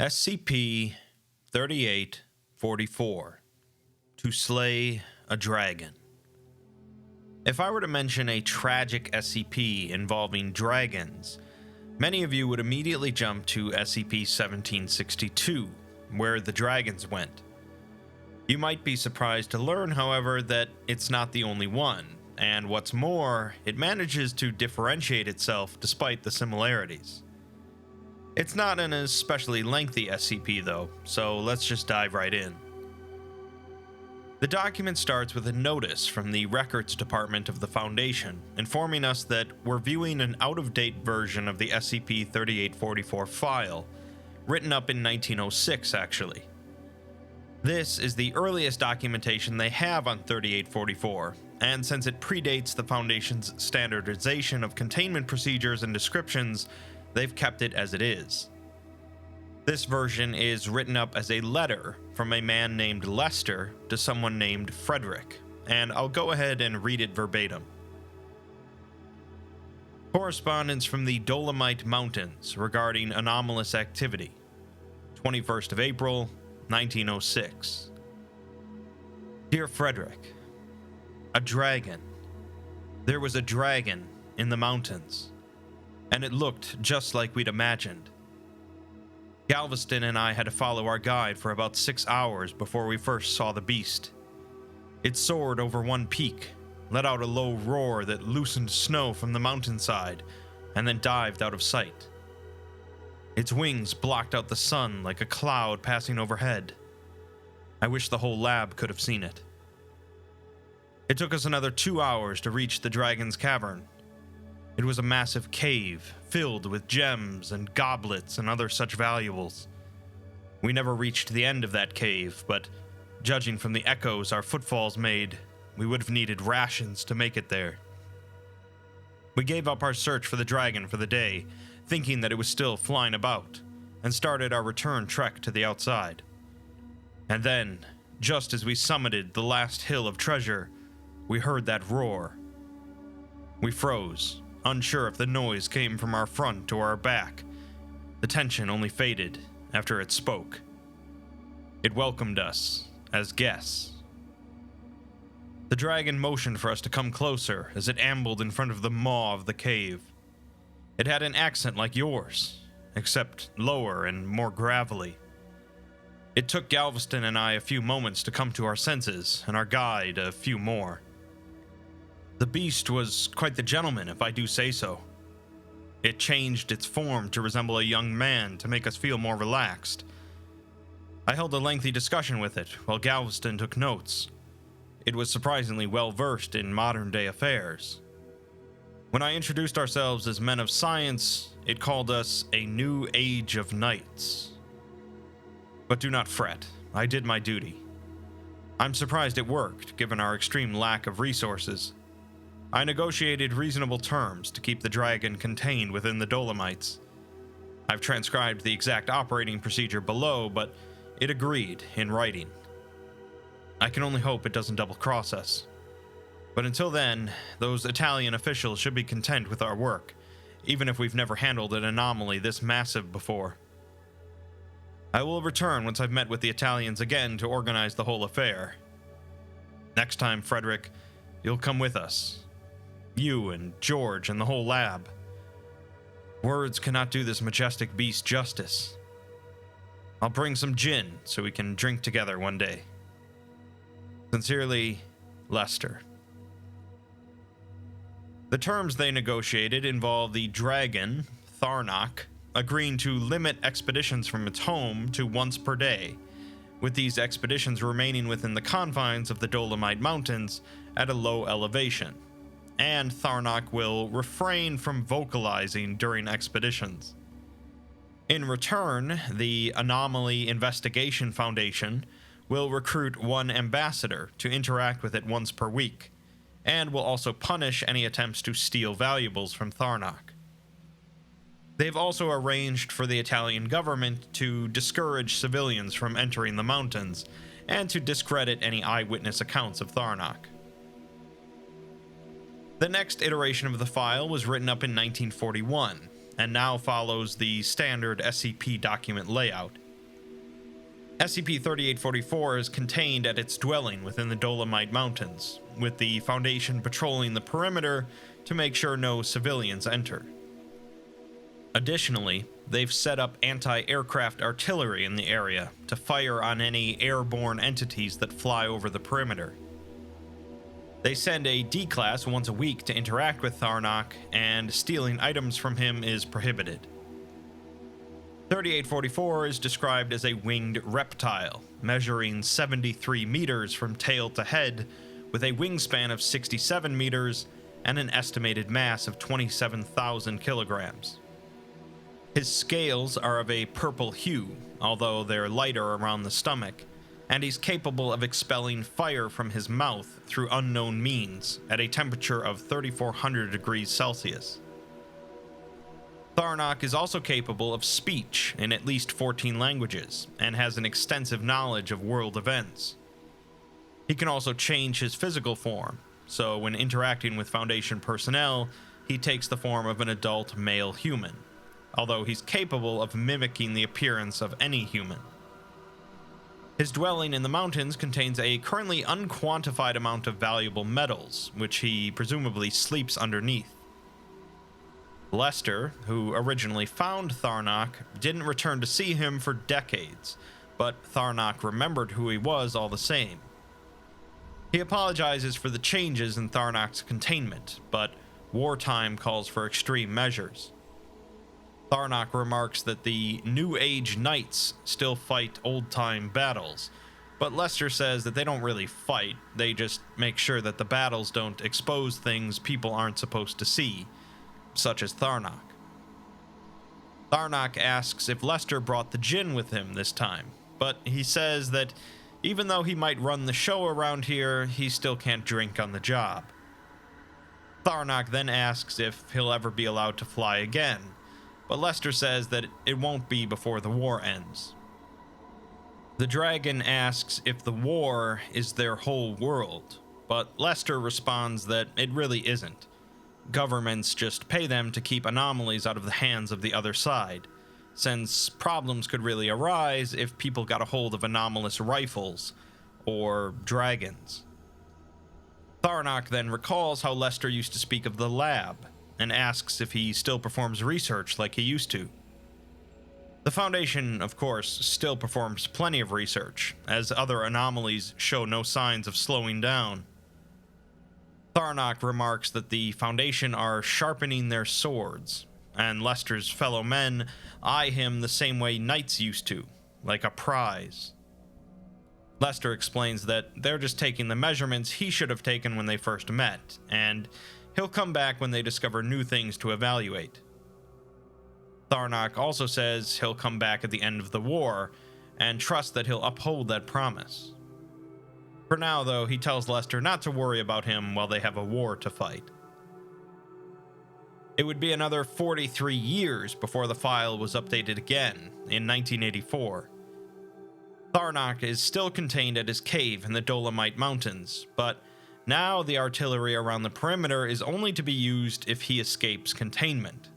SCP-3844 To Slay a Dragon. If I were to mention a tragic SCP involving dragons, many of you would immediately jump to SCP-1762, where the dragons went. You might be surprised to learn, however, that it's not the only one, and what's more, it manages to differentiate itself despite the similarities. It's not an especially lengthy SCP though, so let's just dive right in. The document starts with a notice from the Records Department of the Foundation, informing us that we're viewing an out-of-date version of the SCP-3844 file, written up in 1906 actually. This is the earliest documentation they have on 3844, and since it predates the Foundation's standardization of containment procedures and descriptions, they've kept it as it is. This version is written up as a letter from a man named Lester to someone named Frederick, and I'll go ahead and read it verbatim. Correspondence from the Dolomite Mountains regarding anomalous activity. 21st of April, 1906. Dear Frederick, a dragon. There was a dragon in the mountains, and it looked just like we'd imagined. Galveston and I had to follow our guide for about 6 hours before we first saw the beast. It soared over one peak, let out a low roar that loosened snow from the mountainside, and then dived out of sight. Its wings blocked out the sun like a cloud passing overhead. I wish the whole lab could have seen it. It took us another 2 hours to reach the dragon's cavern. It was a massive cave filled with gems and goblets and other such valuables. We never reached the end of that cave, but judging from the echoes our footfalls made, we would have needed rations to make it there. We gave up our search for the dragon for the day, thinking that it was still flying about, and started our return trek to the outside. And then, just as we summited the last hill of treasure, we heard that roar. We froze, unsure if the noise came from our front or our back. The tension only faded after it spoke. It welcomed us as guests. The dragon motioned for us to come closer as it ambled in front of the maw of the cave. It had an accent like yours, except lower and more gravelly. It took Galveston and I a few moments to come to our senses, and our guide a few more. The beast was quite the gentleman, if I do say so. It changed its form to resemble a young man to make us feel more relaxed. I held a lengthy discussion with it while Galveston took notes. It was surprisingly well versed in modern-day affairs. When I introduced ourselves as men of science, it called us a new age of knights. But do not fret, I did my duty. I'm surprised it worked, given our extreme lack of resources. I negotiated reasonable terms to keep the dragon contained within the Dolomites. I've transcribed the exact operating procedure below, but it agreed in writing. I can only hope it doesn't double-cross us. But until then, those Italian officials should be content with our work, even if we've never handled an anomaly this massive before. I will return once I've met with the Italians again to organize the whole affair. Next time, Frederick, you'll come with us. You and George and the whole lab. Words cannot do this majestic beast justice. I'll bring some gin so we can drink together one day. Sincerely, Lester. The terms they negotiated involve the dragon, Tharnak, agreeing to limit expeditions from its home to once per day, with these expeditions remaining within the confines of the Dolomite Mountains at a low elevation, and Tharnak will refrain from vocalizing during expeditions. In return, the Anomaly Investigation Foundation will recruit one ambassador to interact with it once per week, and will also punish any attempts to steal valuables from Tharnak. They've also arranged for the Italian government to discourage civilians from entering the mountains, and to discredit any eyewitness accounts of Tharnak. The next iteration of the file was written up in 1941, and now follows the standard SCP document layout. SCP-3844 is contained at its dwelling within the Dolomite Mountains, with the Foundation patrolling the perimeter to make sure no civilians enter. Additionally, they've set up anti-aircraft artillery in the area to fire on any airborne entities that fly over the perimeter. They send a D-Class once a week to interact with Tharnak, and stealing items from him is prohibited. 3844 is described as a winged reptile, measuring 73 meters from tail to head, with a wingspan of 67 meters and an estimated mass of 27,000 kilograms. His scales are of a purple hue, although they're lighter around the stomach, and he's capable of expelling fire from his mouth through unknown means at a temperature of 3,400 degrees Celsius. Tharnak is also capable of speech in at least 14 languages, and has an extensive knowledge of world events. He can also change his physical form, so when interacting with Foundation personnel, he takes the form of an adult male human, although he's capable of mimicking the appearance of any human. His dwelling in the mountains contains a currently unquantified amount of valuable metals, which he presumably sleeps underneath. Lester, who originally found Tharnak, didn't return to see him for decades, but Tharnak remembered who he was all the same. He apologizes for the changes in Tharnak's containment, but wartime calls for extreme measures. Tharnak remarks that the New Age Knights still fight old-time battles, but Lester says that they don't really fight, they just make sure that the battles don't expose things people aren't supposed to see, such as Tharnak. Tharnak asks if Lester brought the Jinn with him this time, but he says that even though he might run the show around here, he still can't drink on the job. Tharnak then asks if he'll ever be allowed to fly again, but Lester says that it won't be before the war ends. The dragon asks if the war is their whole world, but Lester responds that it really isn't. Governments just pay them to keep anomalies out of the hands of the other side, since problems could really arise if people got a hold of anomalous rifles or dragons. Tharnak then recalls how Lester used to speak of the lab, and asks if he still performs research like he used to. The Foundation, of course, still performs plenty of research, as other anomalies show no signs of slowing down. Tharnak remarks that the Foundation are sharpening their swords, and Lester's fellow men eye him the same way knights used to, like a prize. Lester explains that they're just taking the measurements he should have taken when they first met, and he'll come back when they discover new things to evaluate. Tharnak also says he'll come back at the end of the war, and trusts that he'll uphold that promise. For now, though, he tells Lester not to worry about him while they have a war to fight. It would be another 43 years before the file was updated again, in 1984. Tharnak is still contained at his cave in the Dolomite Mountains, but now the artillery around the perimeter is only to be used if he escapes containment.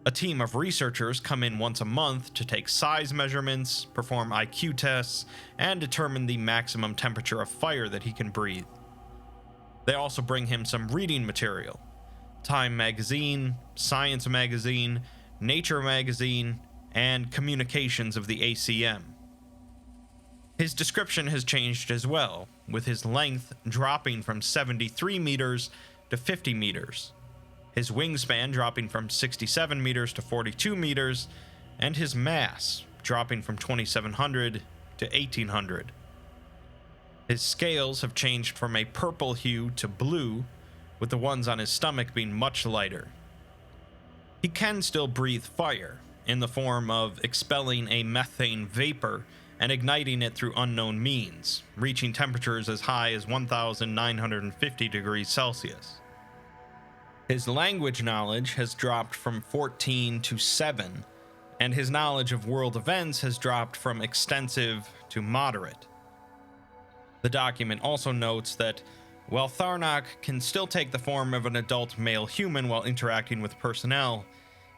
A team of researchers come in once a month to take size measurements, perform IQ tests, and determine the maximum temperature of fire that he can breathe. They also bring him some reading material: Time magazine, Science magazine, Nature magazine, and Communications of the ACM. His description has changed as well, with his length dropping from 73 meters to 50 meters, his wingspan dropping from 67 meters to 42 meters, and his mass dropping from 2,700 to 1,800. His scales have changed from a purple hue to blue, with the ones on his stomach being much lighter. He can still breathe fire, in the form of expelling a methane vapor and igniting it through unknown means, reaching temperatures as high as 1,950 degrees Celsius. His language knowledge has dropped from 14 to 7, and his knowledge of world events has dropped from extensive to moderate. The document also notes that while Tharnak can still take the form of an adult male human while interacting with personnel,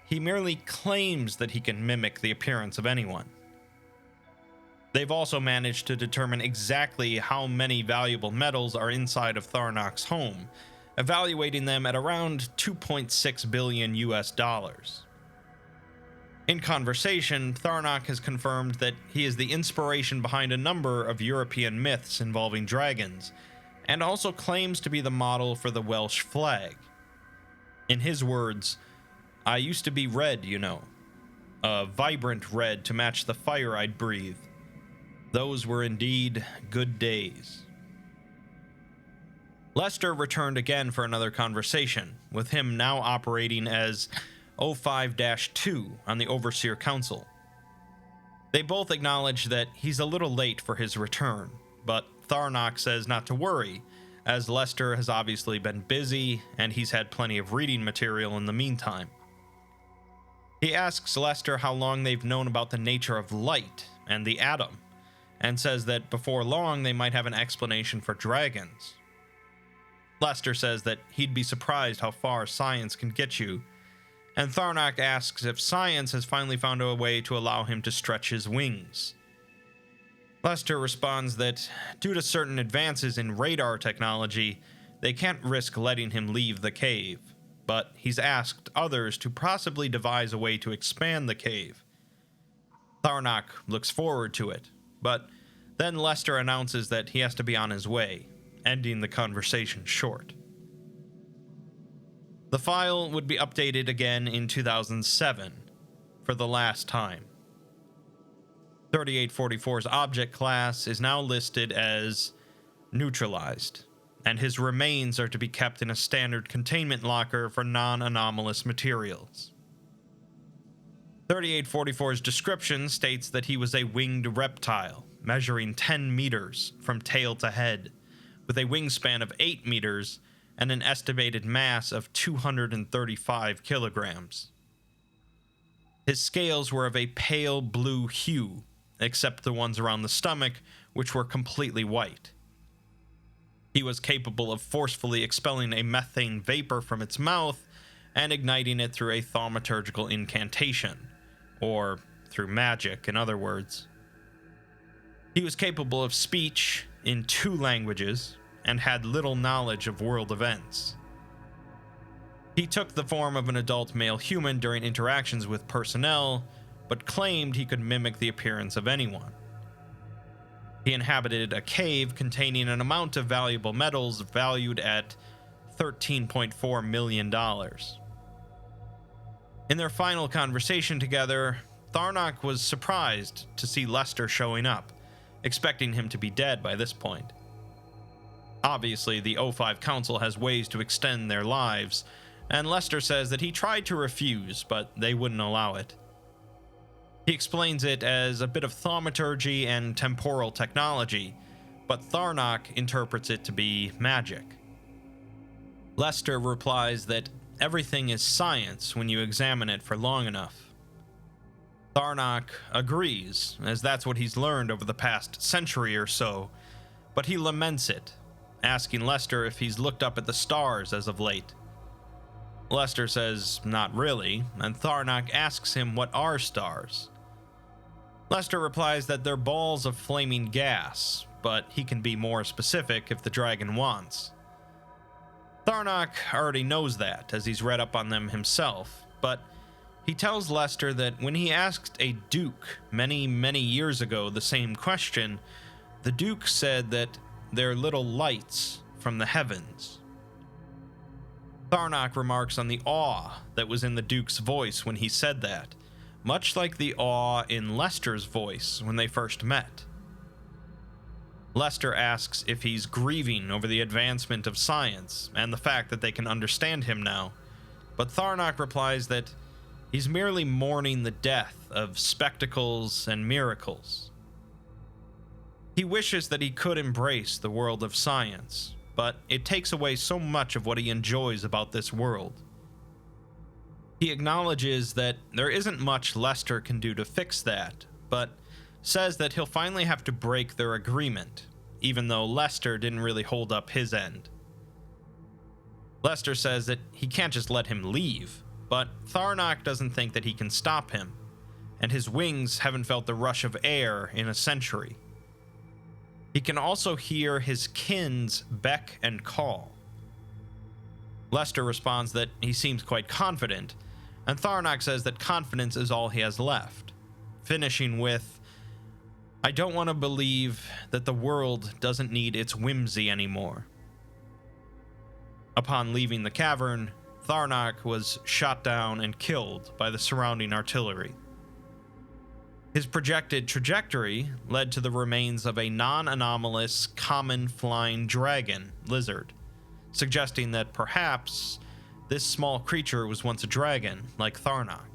he merely claims that he can mimic the appearance of anyone. They've also managed to determine exactly how many valuable metals are inside of Tharnak's home, evaluating them at around 2.6 billion US dollars. In conversation, Tharnak has confirmed that he is the inspiration behind a number of European myths involving dragons, and also claims to be the model for the Welsh flag. In his words, "I used to be red, you know. A vibrant red to match the fire I'd breathe. Those were indeed good days." Lester returned again for another conversation, with him now operating as O5-2 on the Overseer Council. They both acknowledge that he's a little late for his return, but Tharnak says not to worry, as Lester has obviously been busy and he's had plenty of reading material in the meantime. He asks Lester how long they've known about the nature of light and the atom, and says that before long they might have an explanation for dragons. Lester says that he'd be surprised how far science can get you, and Tharnak asks if science has finally found a way to allow him to stretch his wings. Lester responds that due to certain advances in radar technology, they can't risk letting him leave the cave, but he's asked others to possibly devise a way to expand the cave. Tharnak looks forward to it, but then Lester announces that he has to be on his way, ending the conversation short. The file would be updated again in 2007, for the last time. 3844's object class is now listed as neutralized, and his remains are to be kept in a standard containment locker for non-anomalous materials. 3844's description states that he was a winged reptile, measuring 10 meters from tail to head, with a wingspan of 8 meters and an estimated mass of 235 kilograms. His scales were of a pale blue hue, except the ones around the stomach, which were completely white. He was capable of forcefully expelling a methane vapor from its mouth and igniting it through a thaumaturgical incantation, or through magic, in other words. He was capable of speech in 2 languages, and had little knowledge of world events. He took the form of an adult male human during interactions with personnel, but claimed he could mimic the appearance of anyone. He inhabited a cave containing an amount of valuable metals valued at $13.4 million. In their final conversation together, Tharnak was surprised to see Lester showing up, expecting him to be dead by this point. Obviously, the O5 Council has ways to extend their lives, and Lester says that he tried to refuse, but they wouldn't allow it. He explains it as a bit of thaumaturgy and temporal technology, but Tharnak interprets it to be magic. Lester replies that everything is science when you examine it for long enough. Tharnak agrees, as that's what he's learned over the past century or so, but he laments it, asking Lester if he's looked up at the stars as of late. Lester says not really, and Tharnak asks him what are stars. Lester replies that they're balls of flaming gas, but he can be more specific if the dragon wants. Tharnak already knows that, as he's read up on them himself, but he tells Lester that when he asked a duke many years ago the same question, the duke said that they're little lights from the heavens. Tharnak remarks on the awe that was in the duke's voice when he said that, much like the awe in Lester's voice when they first met. Lester asks if he's grieving over the advancement of science and the fact that they can understand him now, but Tharnak replies that he's merely mourning the death of spectacles and miracles. He wishes that he could embrace the world of science, but it takes away so much of what he enjoys about this world. He acknowledges that there isn't much Lester can do to fix that, but says that he'll finally have to break their agreement, even though Lester didn't really hold up his end. Lester says that he can't just let him leave, but Tharnak doesn't think that he can stop him, and his wings haven't felt the rush of air in a century. He can also hear his kin's beck and call. Lester responds that he seems quite confident, and Tharnak says that confidence is all he has left, finishing with, "I don't want to believe that the world doesn't need its whimsy anymore." Upon leaving the cavern, Tharnak was shot down and killed by the surrounding artillery. His projected trajectory led to the remains of a non-anomalous common flying dragon lizard, suggesting that perhaps this small creature was once a dragon like Tharnak.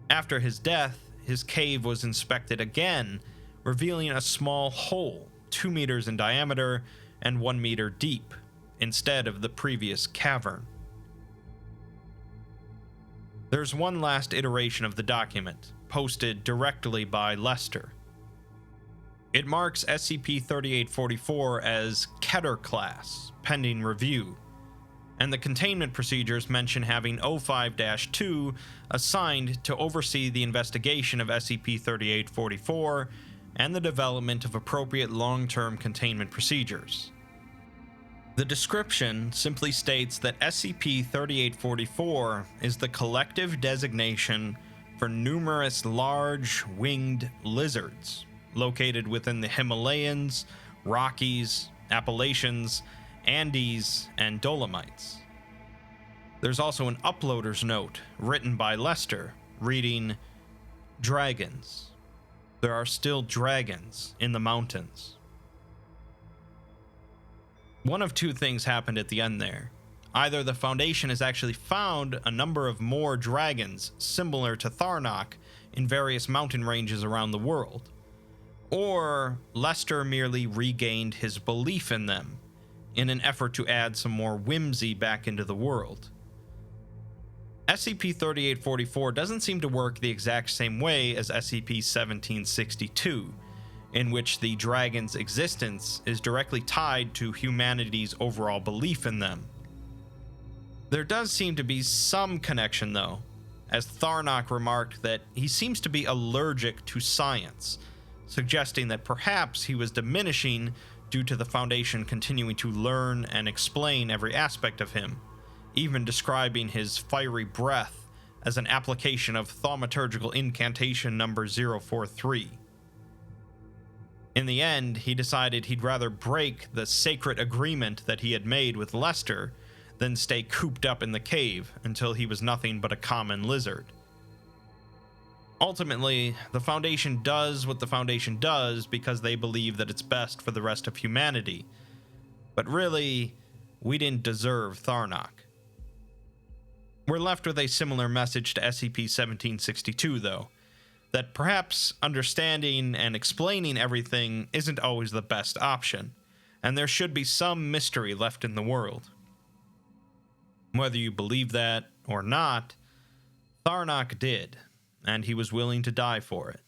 After his death, his cave was inspected again, revealing a small hole 2 meters in diameter and 1 meter deep, instead of the previous cavern. There's one last iteration of the document, posted directly by Lester. It marks SCP-3844 as Keter class, pending review, and the containment procedures mention having O5-2 assigned to oversee the investigation of SCP-3844 and the development of appropriate long-term containment procedures. The description simply states that SCP-3844 is the collective designation for numerous large winged lizards located within the Himalayas, Rockies, Appalachians, Andes, and Dolomites. There's also an uploader's note written by Lester reading, "Dragons. There are still dragons in the mountains." One of two things happened at the end there. Either the Foundation has actually found a number of more dragons similar to Tharnak in various mountain ranges around the world, or Lester merely regained his belief in them in an effort to add some more whimsy back into the world. SCP-3844 doesn't seem to work the exact same way as SCP-1762, in which the dragon's existence is directly tied to humanity's overall belief in them. There does seem to be some connection though, as Tharnak remarked that he seems to be allergic to science, suggesting that perhaps he was diminishing due to the Foundation continuing to learn and explain every aspect of him, even describing his fiery breath as an application of thaumaturgical incantation number 043. In the end, he decided he'd rather break the sacred agreement that he had made with Lester than stay cooped up in the cave until he was nothing but a common lizard. Ultimately, the Foundation does what the Foundation does because they believe that it's best for the rest of humanity. But really, we didn't deserve Tharnak. We're left with a similar message to SCP-1762 though, that perhaps understanding and explaining everything isn't always the best option, and there should be some mystery left in the world. Whether you believe that or not, Tharnak did, and he was willing to die for it.